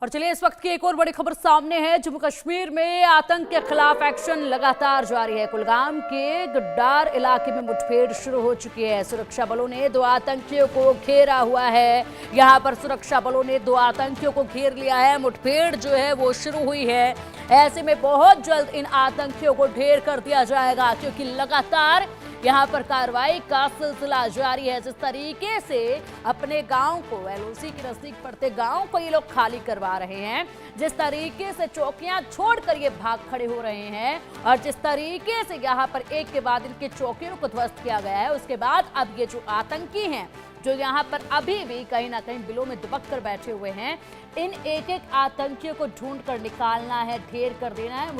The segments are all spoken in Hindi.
और चलिए इस वक्त की एक और बड़ी खबर सामने है। जम्मू कश्मीर में आतंक के खिलाफ एक्शन लगातार जारी है। कुलगाम के गड्डार इलाके में मुठभेड़ शुरू हो चुकी है। सुरक्षा बलों ने 2 आतंकियों को घेरा हुआ है। यहां पर सुरक्षा बलों ने 2 आतंकियों को घेर लिया है। मुठभेड़ जो है वो शुरू हुई है। ऐसे में बहुत जल्द इन आतंकियों को ढेर कर दिया जाएगा, क्योंकि लगातार यहाँ पर कार्रवाई का सिलसिला जारी है। जिस तरीके से अपने गांव को, एलओसी के नजदीक पड़ते गांव को ये लोग खाली करवा रहे हैं, जिस तरीके से चौकियां छोड़कर ये भाग खड़े हो रहे हैं और जिस तरीके से यहाँ पर एक के बाद इनके चौकियों को ध्वस्त किया गया है, उसके बाद अब ये जो आतंकी हैं जो यहाँ पर अभी भी कहीं ना कहीं बिलों में दुबक कर बैठे हुए हैं, इन एक एक आतंकियों को ढूंढ कर निकालना है, ढेर कर देना है।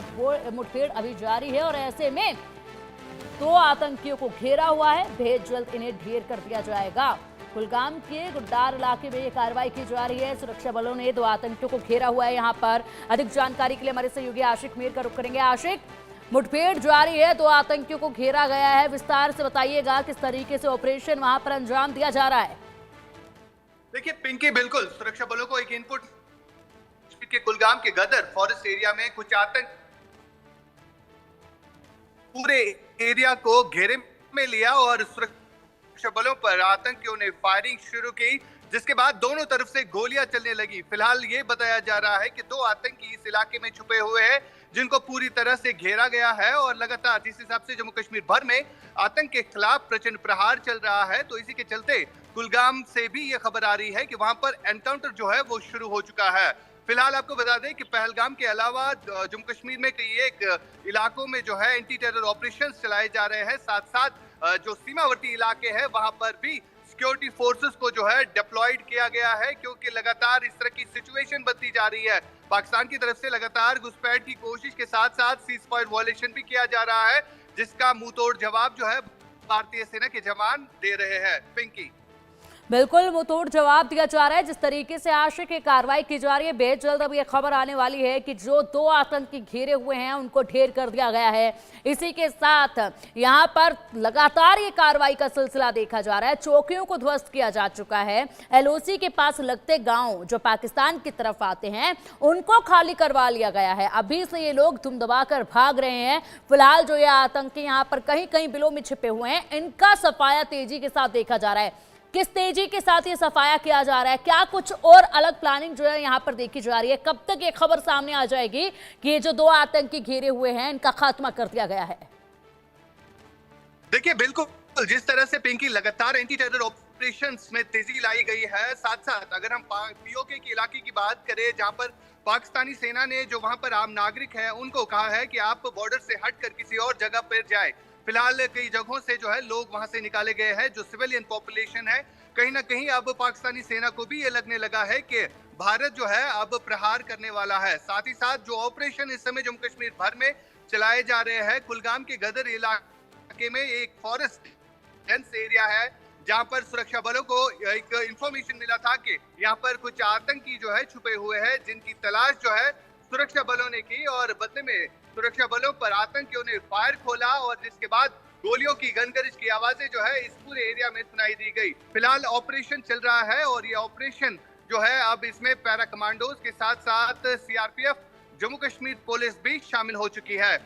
मुठभेड़ अभी जारी है और ऐसे में 2 आतंकियों को घेरा हुआ है। बेहद जल्द इन्हें ढेर कर दिया जाएगा। कुलगाम के गुड्डार इलाके में ये कार्रवाई की जा रही है। सुरक्षा बलों ने 2 आतंकियों को घेरा हुआ है। यहाँ पर अधिक जानकारी के लिए हमारे सहयोगी आशिक मीर का रुख करेंगे। आशिक, मुठभेड़ जारी है, 2 आतंकियों को घेरा गया है, विस्तार से बताइएगा किस तरीके से ऑपरेशन वहां पर अंजाम दिया जा रहा है। देखिए पिंकी, बिल्कुल सुरक्षा बलों को एक इनपुट के कुलगाम के गदर फॉरेस्ट एरिया में कुछ आतंक पूरे एरिया को घेरे में लिया और सुरक्षा बलों पर आतंकियों ने फायरिंग शुरू की, जिसके बाद दोनों तरफ से गोलियां चलने लगी। फिलहाल ये बताया जा रहा है कि 2 आतंकी इस इलाके में छुपे हुए हैं, जिनको पूरी तरह से घेरा गया है और लगातार जिस हिसाब से जम्मू कश्मीर भर में आतंक के खिलाफ प्रचंड प्रहार चल रहा है, तो इसी के चलते कुलगाम से भी ये खबर आ रही है कि वहां पर एनकाउंटर जो है वो शुरू हो चुका है। फिलहाल आपको बता दें कि पहलगाम के अलावा जम्मू कश्मीर में कई एक इलाकों में जो है एंटी टेरर ऑपरेशन चलाए जा रहे हैं। साथ साथ जो सीमावर्ती इलाके हैं वहां पर भी सिक्योरिटी फोर्सेस को जो है डिप्लॉयड किया गया है, क्योंकि लगातार इस तरह की सिचुएशन बनती जा रही है। पाकिस्तान की तरफ से लगातार घुसपैठ की कोशिश के साथ साथ सीज फायर वायलेशन भी किया जा रहा है, जिसका मुंहतोड़ जवाब जो है भारतीय सेना के जवान दे रहे हैं। पिंकी, बिल्कुल मुंहतोड़ जवाब दिया जा रहा है। जिस तरीके से आशिक की कार्रवाई की जा रही है, बेहद जल्द अब ये खबर आने वाली है कि जो 2 आतंकी घेरे हुए हैं उनको ढेर कर दिया गया है। इसी के साथ यहाँ पर लगातार ये कार्रवाई का सिलसिला देखा जा रहा है। चौकियों को ध्वस्त किया जा चुका है। एलओसी के पास लगते गांव जो पाकिस्तान की तरफ आते हैं उनको खाली करवा लिया गया है। अभी से ये लोग धुम दबाकर भाग रहे हैं। फिलहाल जो ये आतंकी यहाँ पर कहीं कहीं बिलों में छिपे हुए हैं, इनका सफाया तेजी के साथ देखा जा रहा है। किस तेजी के साथ ये सफाया किया जा रहा है, क्या कुछ और अलग प्लानिंग जो है यहाँ पर देखी जा रही है, कब तक ये खबर सामने आ जाएगी कि ये जो 2 आतंकी घेरे हुए हैं इनका खात्मा कर दिया गया है? देखिए बिल्कुल जिस तरह से पिंकी लगातार एंटी टेरर ऑपरेशंस में तेजी लाई गई है, साथ साथ अगर हम पीओके के इलाके की बात करें जहां पर पाकिस्तानी सेना ने जो वहां पर आम नागरिक है उनको कहा है कि आप बॉर्डर से हटकर किसी और जगह पर जाए। फिलहाल कई जगहों से जो है लोग वहां से निकाले गए हैं। जो सिविलियन पॉपुलेशन है, कहीं ना कहीं अब पाकिस्तानी सेना को भी ये लगने लगा है कि भारत जो है अब प्रहार करने वाला है। साथ ही साथ जो ऑपरेशन इस समय जम्मू कश्मीर भर में चलाए जा रहे हैं, कुलगाम के गदर इलाके में एक फॉरेस्ट डेंस एरिया है जहां पर सुरक्षा बलों को एक इंफॉर्मेशन मिला था कि यहाँ पर कुछ आतंकी जो है छुपे हुए हैं, जिनकी तलाश जो है सुरक्षा बलों ने की और बदले में सुरक्षा बलों पर आतंकियों ने फायर खोला और जिसके बाद गोलियों की गनगरिज की आवाजें जो है इस पूरे एरिया में सुनाई दी गई। फिलहाल ऑपरेशन चल रहा है और ये ऑपरेशन जो है अब इसमें पैरा कमांडोज के साथ साथ सीआरपीएफ, जम्मू कश्मीर पुलिस भी शामिल हो चुकी है।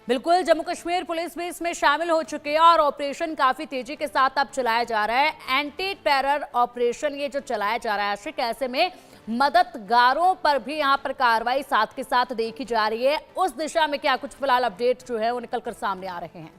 बिल्कुल, जम्मू कश्मीर पुलिस भी इसमें शामिल हो चुकी है और ऑपरेशन काफी तेजी के साथ अब चलाया जा रहा है। एंटी टेरर ऑपरेशन ये जो चलाया जा रहा है आशिक, ऐसे में मददगारों पर भी यहाँ पर कार्रवाई साथ के साथ देखी जा रही है। उस दिशा में क्या कुछ फिलहाल अपडेट जो है वो निकल कर सामने आ रहे हैं?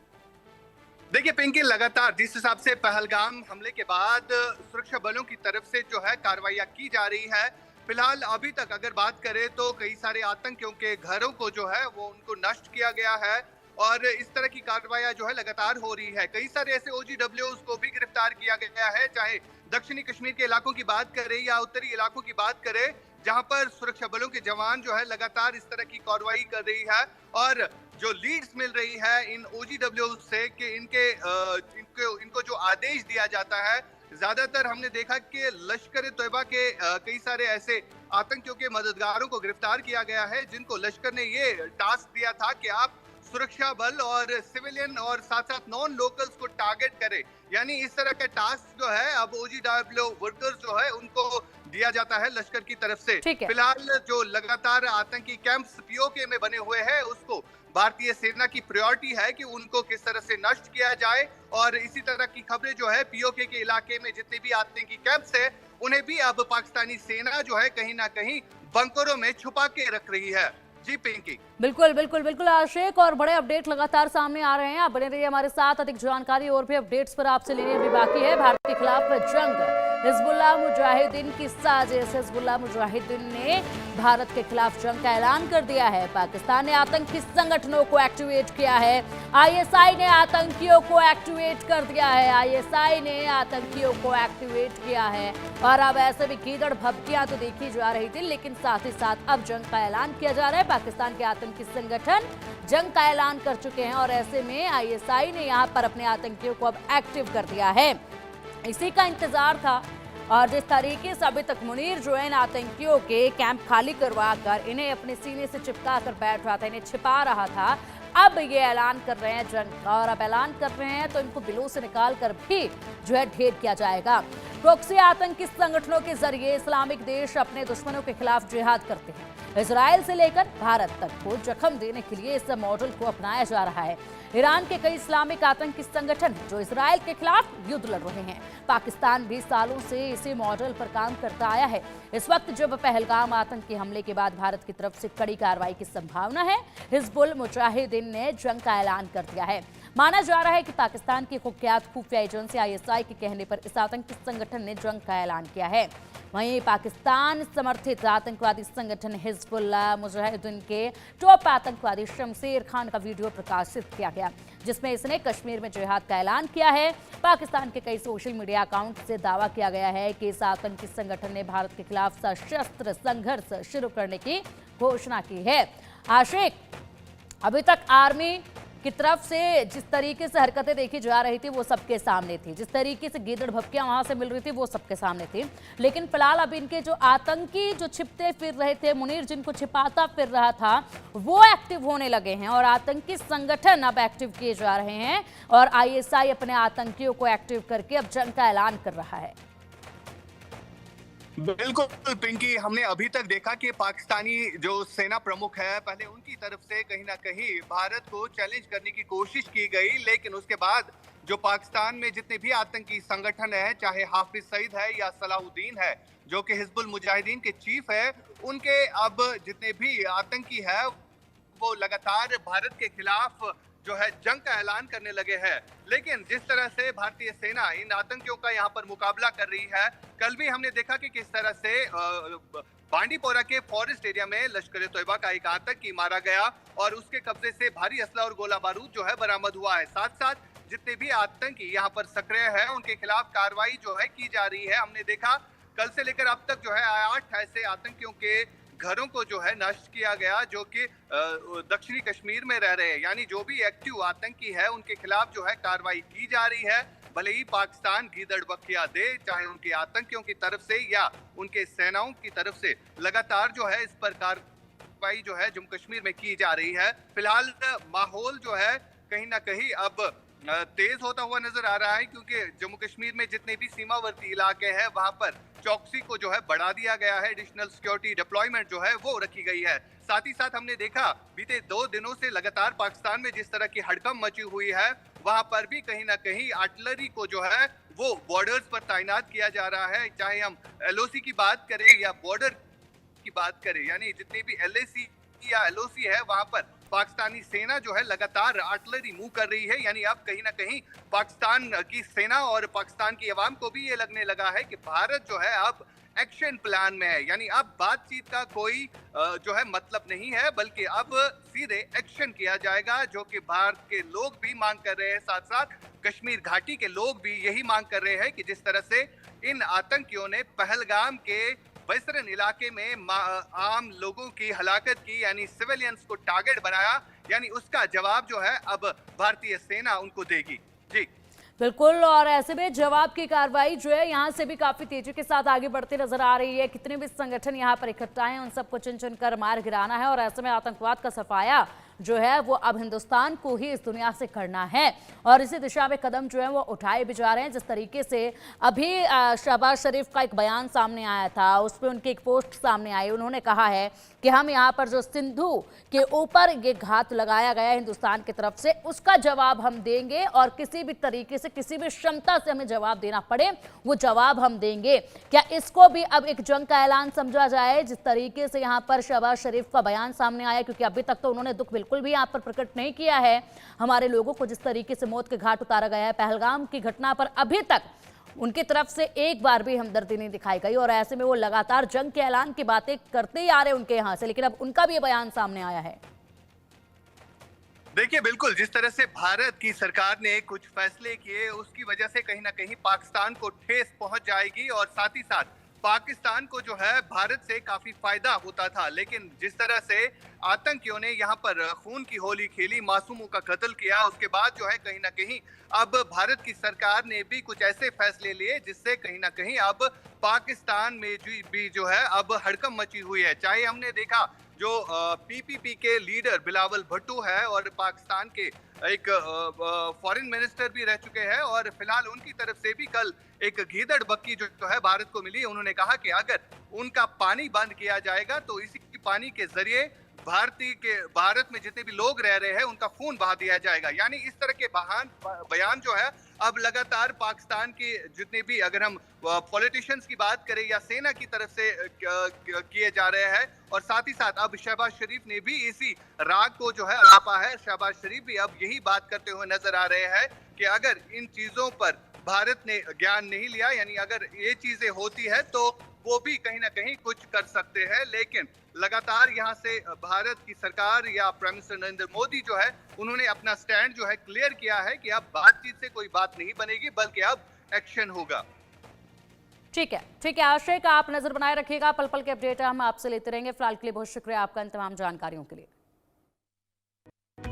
देखिए पिंकी, लगातार जिस हिसाब से पहलगाम हमले के बाद सुरक्षा बलों की तरफ से जो है कार्रवाइयां की जा रही है, फिलहाल अभी तक अगर बात करें तो कई सारे आतंकियों के घरों को जो है वो उनको नष्ट किया गया है और इस तरह की कार्रवाइयां जो है लगातार हो रही है। कई सारे ऐसे OGWs को भी गिरफ्तार किया गया है, चाहे दक्षिणी कश्मीर के इलाकों की बात करें या उत्तरी इलाकों की बात करें, जहां पर सुरक्षा बलों के जवान जो है लगातार इस तरह की कार्रवाई कर रही है। और जो लीड्स मिल रही है इन OGWs से कि इनको जो आदेश दिया जाता है, ज्यादातर हमने देखा कि लश्कर तैयबा के कई सारे ऐसे आतंकियों के मददगारों को गिरफ्तार किया गया है, जिनको लश्कर ने ये टास्क दिया था कि आप सुरक्षा बल और सिविलियन और साथ साथ नॉन लोकल्स को टारगेट करें। यानी इस तरह का टास्क जो है अब OGW वर्कर्स जो है उनको दिया जाता है लश्कर की तरफ से। ठीक है। फिलहाल जो लगातार आतंकी कैंप्स पीओके में बने हुए हैं उसको भारतीय सेना की प्रायोरिटी है कि उनको किस तरह से नष्ट किया जाए, और इसी तरह की खबरें जो है पीओके के इलाके में जितने भी आतंकी कैंप्स है उन्हें भी अब पाकिस्तानी सेना जो है कहीं ना कहीं बंकरों में छुपा के रख रही है। जी पिंकी। बिल्कुल बिल्कुल बिल्कुल आशिक, और बड़े अपडेट लगातार सामने आ रहे हैं। आप बने रहिए हमारे साथ, अधिक जानकारी और भी अपडेट्स पर आपसे लेनी अभी बाकी है। भारत के खिलाफ जंग, हिजबुल्लाह मुजाहिदीन की साजिश। हिजबुल्लाह मुजाहिदीन ने भारत के खिलाफ जंग का ऐलान कर दिया है। पाकिस्तान ने आतंकी संगठनों को एक्टिवेट किया है। आईएसआई ने आतंकियों को एक्टिवेट कर दिया है। आईएसआई ने आतंकियों को एक्टिवेट किया है। और अब ऐसे भी कीदड़ भभकियां तो देखी जा रही थी, लेकिन साथ ही साथ अब जंग का ऐलान किया जा रहा है। पाकिस्तान के आतंकी संगठन जंग का ऐलान कर चुके हैं और ऐसे में आईएसआई ने यहाँ पर अपने आतंकियों को अब एक्टिव कर दिया है। इसी का इंतजार था, और जिस तरीके से अभी तक मुनीर जो है इन आतंकियों के कैंप खाली करवा कर इन्हें अपने सीने से चिपका कर बैठ रहा था, इन्हें छिपा रहा था, अब ये ऐलान कर रहे हैं जंग का। और अब ऐलान कर रहे हैं तो इनको बिलों से निकाल कर भी जो है ढेर किया जाएगा। प्रॉक्सी आतंकी संगठनों के जरिए इस्लामिक देश अपने दुश्मनों के खिलाफ जिहाद करते हैं। इजराइल से लेकर भारत तक को जख्म देने के लिए इस मॉडल को अपनाया जा रहा है। ईरान के कई इस्लामिक आतंकी संगठन जो इजराइल के खिलाफ युद्ध लड़ रहे हैं। पाकिस्तान भी सालों से इसी मॉडल पर काम करता आया है। इस वक्त जब पहलगाम आतंकी हमले के बाद भारत की तरफ से कड़ी कार्रवाई की संभावना है, हिजबुल मुजाहिदीन ने जंग का ऐलान कर दिया है। माना जा रहा है कि पाकिस्तान की कुख्यात खुफिया एजेंसी आईएसआई के कहने पर इस आतंकी संगठन ने जंग का ऐलान किया है। वहीं पाकिस्तान समर्थित आतंकवादी संगठन हिजबुल्लाह मुजाहिदीन के टॉप आतंकवादी शमशेर खान का वीडियो प्रकाशित किया गया, जिसमें इसने कश्मीर में जिहाद का ऐलान किया है। पाकिस्तान के कई सोशल मीडिया अकाउंट से दावा किया गया है कि इस आतंकी संगठन ने भारत के खिलाफ सशस्त्र संघर्ष शुरू करने की घोषणा की है। आशिक, अभी तक आर्मी की तरफ से जिस तरीके से हरकतें देखी जा रही थी वो सबके सामने थी, जिस तरीके से गीदड़ भभकियां वहां से मिल रही थी वो सबके सामने थी, लेकिन फिलहाल अब इनके जो आतंकी जो छिपते फिर रहे थे, मुनीर जिनको छिपाता फिर रहा था, वो एक्टिव होने लगे हैं और आतंकी संगठन अब एक्टिव किए जा रहे हैं। और आईएसआई अपने आतंकियों को एक्टिव करके अब जंग का ऐलान कर रहा है। बिल्कुल पिंकी, हमने अभी तक देखा कि पाकिस्तानी जो सेना प्रमुख है पहले उनकी तरफ से कहीं ना कहीं भारत को चैलेंज करने की कोशिश की गई, लेकिन उसके बाद जो पाकिस्तान में जितने भी आतंकी संगठन है, चाहे हाफिज सईद है या सलाहुद्दीन है जो कि हिजबुल मुजाहिदीन के चीफ है, उनके अब जितने भी आतंकी है वो लगातार भारत के खिलाफ जो है जंग का ऐलान करने लगे हैं। लेकिन जिस तरह से भारतीय सेना इन आतंकियों का यहाँ पर मुकाबला कर रही है, कल भी हमने देखा कि किस तरह से बांडीपोरा के फॉरेस्ट एरिया में लश्कर तोयबा का एक आतंकी मारा गया और उसके कब्जे से भारी असला और गोला बारूद जो है बरामद हुआ है। साथ साथ जितने भी आतंकी यहाँ पर सक्रिय है उनके खिलाफ कार्रवाई जो है की जा रही है। हमने देखा कल से लेकर अब तक जो है 8 ऐसे आतंकियों के घरों को जो है नष्ट किया गया जो कि दक्षिणी कश्मीर में रह रहे हैं, यानी जो भी एक्टिव आतंकी है उनके खिलाफ जो है कार्रवाई की जा रही है। भले ही पाकिस्तान गीदड़ बखिया दे, चाहे उनके आतंकियों की तरफ से या उनके सेनाओं की तरफ से, लगातार जो है इस पर कार्रवाई जो है जम्मू कश्मीर में की जा रही है। फिलहाल माहौल जो है कहीं ना कहीं अब तेज होता हुआ नजर आ रहा है, क्योंकि जम्मू कश्मीर में जितने भी सीमावर्ती इलाके हैं वहां पर चौकसी को जो है बढ़ा दिया गया है, एडिशनल सिक्योरिटी डिप्लॉयमेंट जो है वो रखी गई है। साथ ही साथ हमने देखा बीते 2 दिनों से लगातार पाकिस्तान में जिस तरह की हड़कंप मची हुई है, वहां पर भी कहीं ना कहीं आर्टिलरी को जो है वो बॉर्डर्स पर तैनात किया जा रहा है। चाहे हम LOC की बात करें या बॉर्डर की बात करें, यानी जितनी भी LAC या LOC है वहां पर पाकिस्तानी सेना जो है लगातार आर्टिलरी मूव कर रही है। यानी अब कहीं ना कहीं पाकिस्तान की सेना और पाकिस्तान की आवाम को भी ये लगने लगा है कि भारत जो है अब एक्शन प्लान में है, यानी अब बातचीत का कोई जो है मतलब नहीं है, बल्कि अब सीधे एक्शन किया जाएगा, जो कि भारत के लोग भी मांग कर रहे हैं। साथ साथ कश्मीर घाटी के लोग भी यही मांग कर रहे हैं कि जिस तरह से इन आतंकियों ने पहलगाम के वेस्टर्न इलाके में आम लोगों की हलाकत की, यानी सिविलियंस को टारगेट बनाया, यानी उसका जवाब जो है अब भारतीय सेना उनको देगी। जी बिल्कुल, और ऐसे में जवाब की कार्रवाई जो है यहाँ से भी काफी तेजी के साथ आगे बढ़ती नजर आ रही है। कितने भी संगठन यहाँ पर इकट्ठा हैं उन सबको चुन चुन कर मार गिराना है और ऐसे में आतंकवाद का सफाया जो है वो अब हिंदुस्तान को ही इस दुनिया से करना है और इसी दिशा में कदम जो है वो उठाए भी जा रहे हैं। जिस तरीके से अभी शहबाज शरीफ का एक बयान सामने आया था, उस पर उनकी एक पोस्ट सामने आई, उन्होंने कहा है कि हम यहाँ पर जो सिंधु के ऊपर ये घात लगाया गया हिंदुस्तान की तरफ से, उसका जवाब हम देंगे और किसी भी तरीके से, किसी भी क्षमता से हमें जवाब देना पड़े वो जवाब हम देंगे। क्या इसको भी अब एक जंग का ऐलान समझा जाए जिस तरीके से यहाँ पर शहबाज शरीफ का बयान सामने आया? क्योंकि अभी तक तो उन्होंने दुख बिल्कुल भी यहाँ पर प्रकट नहीं किया है। हमारे लोगों को जिस तरीके से मौत के घाट उतारा गया है पहलगाम की घटना पर, अभी तक उनकी तरफ से एक बार भी हमदर्दी नहीं दिखाई गई और ऐसे में वो लगातार जंग के ऐलान की बातें करते ही आ रहे उनके यहां से, लेकिन अब उनका भी बयान सामने आया है। देखिए, बिल्कुल जिस तरह से भारत की सरकार ने कुछ फैसले किए उसकी वजह से कहीं ना कहीं पाकिस्तान को ठेस पहुंच जाएगी और साथ ही साथ पाकिस्तान को जो है भारत से काफी फायदा होता था। लेकिन जिस तरह से आतंकियों ने यहाँ पर खून की होली खेली, मासूमों का कत्ल किया, उसके बाद जो है कहीं ना कहीं अब भारत की सरकार ने भी कुछ ऐसे फैसले लिए जिससे कहीं ना कहीं अब पाकिस्तान में भी जो है अब हड़कंप मची हुई है। चाहे हमने देखा जो पीपीपी के लीडर बिलावल भुट्टो है और पाकिस्तान के एक फॉरेन मिनिस्टर भी रह चुके हैं और फिलहाल उनकी तरफ से भी कल एक गीदड़ बक्की जो है भारत को मिली। उन्होंने कहा कि अगर उनका पानी बंद किया जाएगा तो इसी पानी के जरिए भारत में जितने भी लोग रह रहे हैं उनका खून बहा दिया जाएगा। यानी इस तरह के बयान जो है अब लगातार पाकिस्तान के जितने भी, अगर हम पॉलिटिशियंस की बात करें या सेना की तरफ से किए जा रहे हैं और साथ ही साथ अब शहबाज शरीफ ने भी इसी राग को जो है अलापा है। शहबाज शरीफ भी अब यही बात करते हुए नजर आ रहे हैं कि अगर इन चीजों पर भारत ने ज्ञान नहीं लिया, यानी अगर ये चीजें होती है तो वो भी कहीं ना कहीं कुछ कर सकते हैं। लेकिन लगातार यहाँ से भारत की सरकार या प्राइम मिनिस्टर नरेंद्र मोदी जो है उन्होंने अपना स्टैंड जो है क्लियर किया है कि अब बातचीत से कोई बात नहीं बनेगी बल्कि अब एक्शन होगा। ठीक है आश्रय का आप नजर बनाए रखिएगा, पल पल के अपडेट हम आपसे लेते रहेंगे। फिलहाल के लिए बहुत शुक्रिया आपका इन तमाम जानकारियों के लिए।